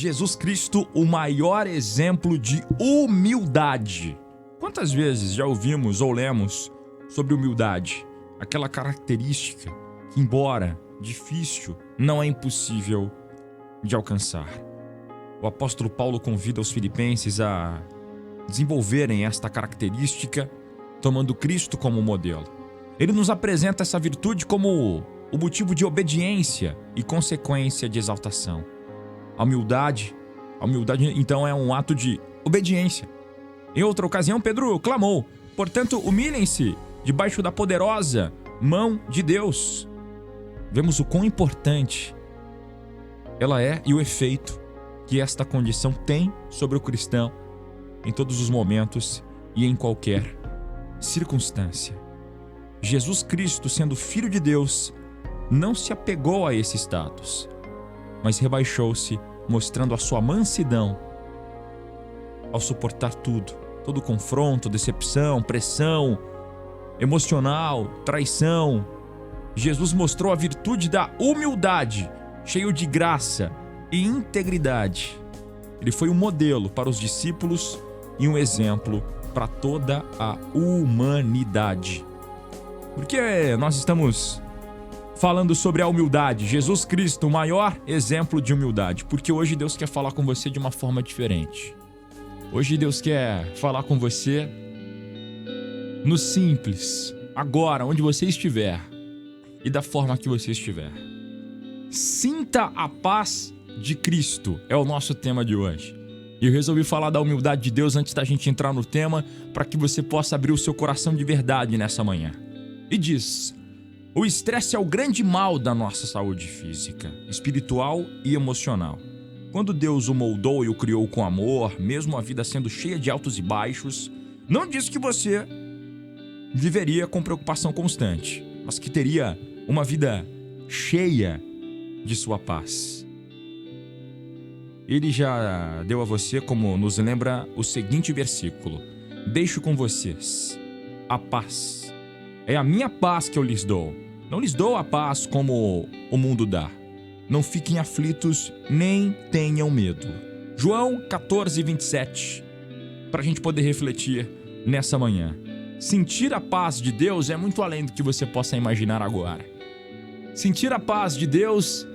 Jesus Cristo, o maior exemplo de humildade. Quantas vezes já ouvimos ou lemos sobre humildade? Aquela característica que, embora difícil, não é impossível de alcançar. O apóstolo Paulo convida os filipenses a desenvolverem esta característica, tomando Cristo como modelo. Ele nos apresenta essa virtude como o motivo de obediência e consequência de exaltação. A humildade, então, é um ato de obediência. Em outra ocasião, Pedro clamou: portanto, humilhem-se debaixo da poderosa mão de Deus. Vemos o quão importante ela é e o efeito que esta condição tem sobre o cristão em todos os momentos e em qualquer circunstância. Jesus Cristo, sendo Filho de Deus, não se apegou a esse status, mas rebaixou-se, mostrando a sua mansidão ao suportar tudo, todo confronto, decepção, pressão emocional, traição. Jesus mostrou a virtude da humildade, cheio de graça e integridade. Ele foi um modelo para os discípulos e um exemplo para toda a humanidade. Por que nós estamos falando sobre a humildade? Jesus Cristo, o maior exemplo de humildade. Porque hoje Deus quer falar com você de uma forma diferente. Hoje Deus quer falar com você no simples, agora, onde você estiver e da forma que você estiver. Sinta a paz de Cristo, é o nosso tema de hoje. E eu resolvi falar da humildade de Deus antes da gente entrar no tema, para que você possa abrir o seu coração de verdade nessa manhã. E diz: o estresse é o grande mal da nossa saúde física, espiritual e emocional. Quando Deus o moldou e o criou com amor, mesmo a vida sendo cheia de altos e baixos, não disse que você viveria com preocupação constante, mas que teria uma vida cheia de sua paz. Ele já deu a você, como nos lembra o seguinte versículo: deixo com vocês a paz. É a minha paz que eu lhes dou. Não lhes dou a paz como o mundo dá. Não fiquem aflitos, nem tenham medo. João 14, 27. Para a gente poder refletir nessa manhã. Sentir a paz de Deus é muito além do que você possa imaginar agora. Sentir a paz de Deus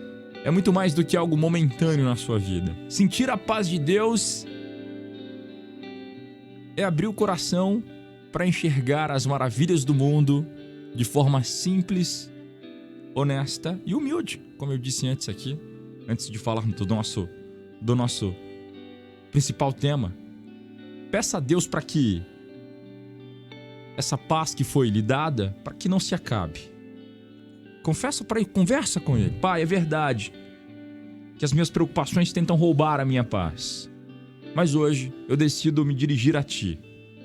é muito mais do que algo momentâneo na sua vida. Sentir a paz de Deus é abrir o coração para enxergar as maravilhas do mundo de forma simples, honesta e humilde, como eu disse antes aqui, antes de falar do nosso principal tema. Peça a Deus para que essa paz que foi lhe dada, para que não se acabe. Conversa com Ele. Pai, é verdade que as minhas preocupações tentam roubar a minha paz, mas hoje eu decido me dirigir a Ti.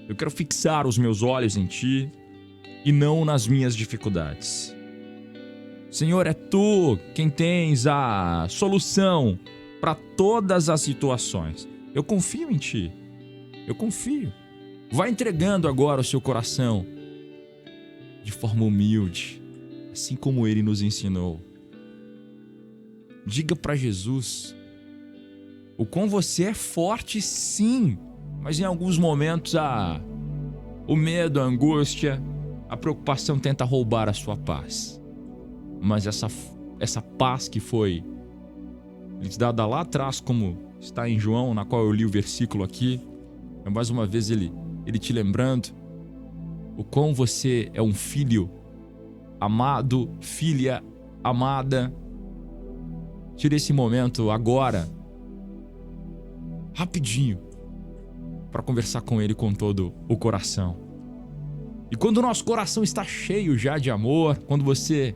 Eu quero fixar os meus olhos em Ti e não nas minhas dificuldades. Senhor, é Tu quem tens a solução para todas as situações. Eu confio em Ti. Eu confio. Vai entregando agora o seu coração de forma humilde, assim como Ele nos ensinou. Diga para Jesus o quão você é forte, sim, mas em alguns momentos o medo, a angústia, a preocupação tenta roubar a sua paz. Mas essa paz que foi lhes dada lá atrás, como está em João, na qual eu li o versículo aqui, é mais uma vez ele te lembrando o quão você é um filho amado, filha amada. Tire esse momento agora, rapidinho, para conversar com Ele com todo o coração. E quando o nosso coração está cheio já de amor, quando você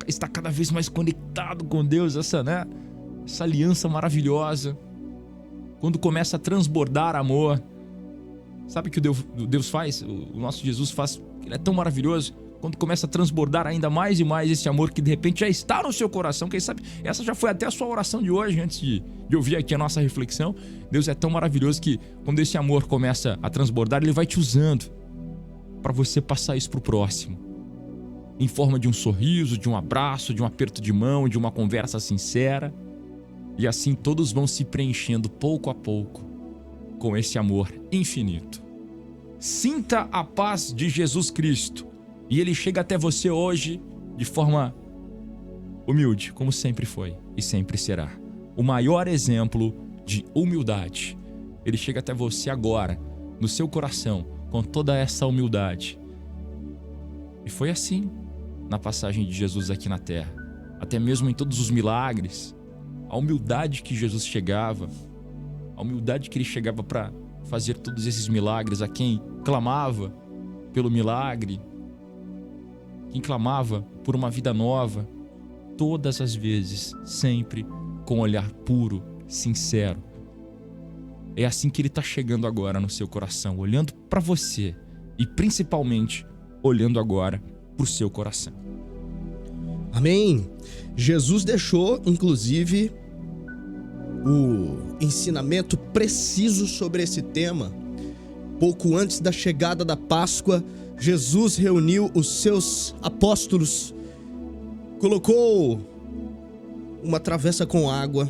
está cada vez mais conectado com Deus, essa aliança maravilhosa, quando começa a transbordar amor, sabe o que Deus faz? O nosso Jesus faz, Ele é tão maravilhoso. Quando começa a transbordar ainda mais e mais esse amor que de repente já está no seu coração, quem sabe essa já foi até a sua oração de hoje, antes de ouvir aqui a nossa reflexão. Deus é tão maravilhoso que quando esse amor começa a transbordar, Ele vai te usando para você passar isso para o próximo, em forma de um sorriso, de um abraço, de um aperto de mão, de uma conversa sincera. E assim todos vão se preenchendo pouco a pouco com esse amor infinito. Sinta a paz de Jesus Cristo e Ele chega até você hoje de forma humilde, como sempre foi e sempre será. O maior exemplo de humildade. Ele chega até você agora, no seu coração, com toda essa humildade. E foi assim na passagem de Jesus aqui na terra. Até mesmo em todos os milagres, a humildade que Jesus chegava, a humildade que Ele chegava para fazer todos esses milagres a quem clamava pelo milagre, quem clamava por uma vida nova, todas as vezes, sempre com um olhar puro, sincero. É assim que Ele está chegando agora no seu coração, olhando para você e principalmente olhando agora para o seu coração. Amém. Jesus deixou, inclusive, o ensinamento preciso sobre esse tema. Pouco antes da chegada da Páscoa, Jesus reuniu os seus apóstolos, colocou uma travessa com água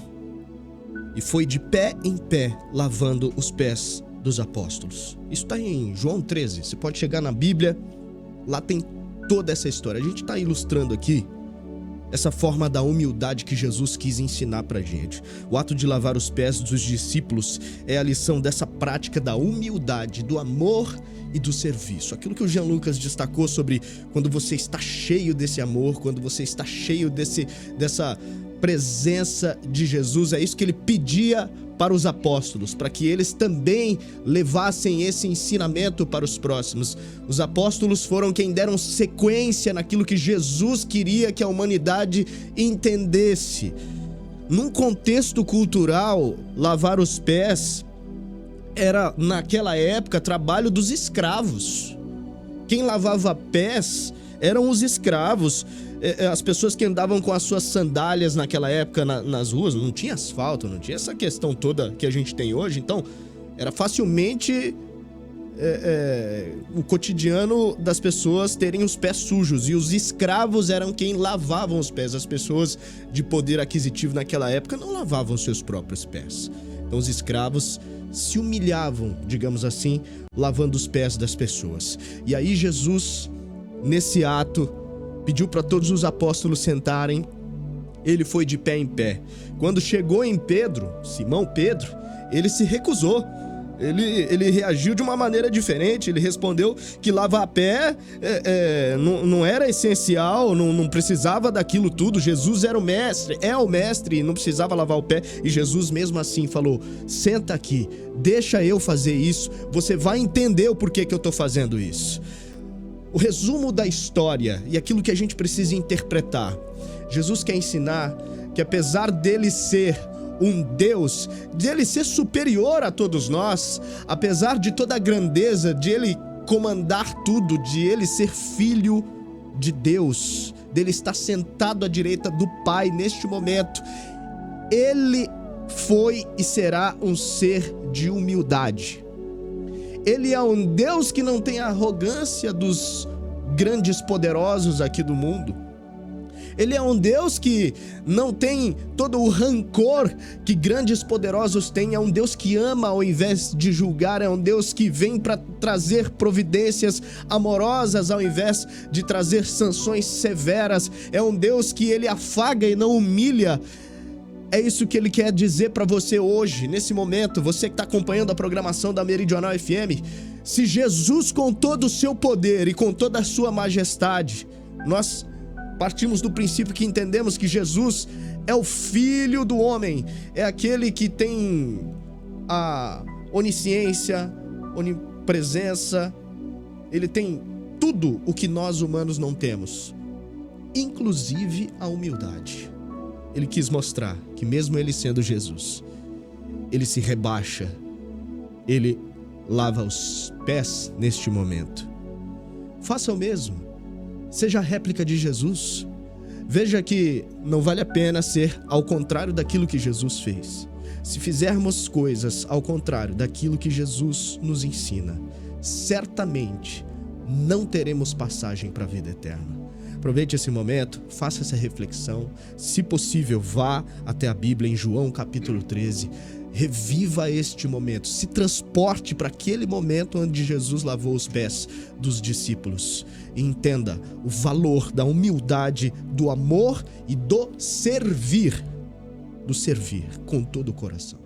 e foi de pé em pé lavando os pés dos apóstolos. Isso está em João 13. Você pode chegar na Bíblia, lá tem toda essa história. A gente está ilustrando aqui essa forma da humildade que Jesus quis ensinar pra gente. O ato de lavar os pés dos discípulos é a lição dessa prática da humildade, do amor e do serviço. Aquilo que o Jean Lucas destacou sobre quando você está cheio desse amor, quando você está cheio dessa presença de Jesus, é isso que ele pedia para os apóstolos, para que eles também levassem esse ensinamento para os próximos. Os apóstolos foram quem deram sequência naquilo que Jesus queria que a humanidade entendesse. Num contexto cultural, lavar os pés era, naquela época, trabalho dos escravos. Quem lavava pés eram os escravos. As pessoas que andavam com as suas sandálias naquela época nas ruas, não tinha asfalto, não tinha essa questão toda que a gente tem hoje, então era facilmente o cotidiano das pessoas terem os pés sujos, e os escravos eram quem lavavam os pés. As pessoas de poder aquisitivo naquela época não lavavam seus próprios pés, então os escravos se humilhavam, digamos assim, lavando os pés das pessoas. E aí Jesus, nesse ato, pediu para todos os apóstolos sentarem. Ele foi de pé em pé. Quando chegou em Pedro, Simão Pedro, ele se recusou. Ele reagiu de uma maneira diferente. Ele respondeu que lavar pé não era essencial, não precisava daquilo tudo. Jesus era o mestre, é o mestre, e não precisava lavar o pé. E Jesus mesmo assim falou: senta aqui, deixa eu fazer isso, você vai entender o porquê que eu estou fazendo isso. O resumo da história e aquilo que a gente precisa interpretar: Jesus quer ensinar que, apesar dele ser um Deus, de ele ser superior a todos nós, apesar de toda a grandeza, de ele comandar tudo, de ele ser filho de Deus, dele estar sentado à direita do Pai neste momento, ele foi e será um ser de humildade. Ele é um Deus que não tem a arrogância dos grandes poderosos aqui do mundo. Ele é um Deus que não tem todo o rancor que grandes poderosos têm. É um Deus que ama ao invés de julgar. É um Deus que vem para trazer providências amorosas ao invés de trazer sanções severas. É um Deus que ele afaga e não humilha. É isso que ele quer dizer para você hoje, nesse momento, você que está acompanhando a programação da Meridional FM. Se Jesus, com todo o seu poder e com toda a sua majestade, nós partimos do princípio que entendemos que Jesus é o Filho do homem, é aquele que tem a onisciência, onipresença, ele tem tudo o que nós humanos não temos, inclusive a humildade. Ele quis mostrar que mesmo ele sendo Jesus, ele se rebaixa, ele lava os pés neste momento. Faça o mesmo, seja a réplica de Jesus. Veja que não vale a pena ser ao contrário daquilo que Jesus fez. Se fizermos coisas ao contrário daquilo que Jesus nos ensina, certamente não teremos passagem para a vida eterna. Aproveite esse momento, faça essa reflexão. Se possível, vá até a Bíblia em João capítulo 13. Reviva este momento, se transporte para aquele momento onde Jesus lavou os pés dos discípulos. E entenda o valor da humildade, do amor e do servir com todo o coração.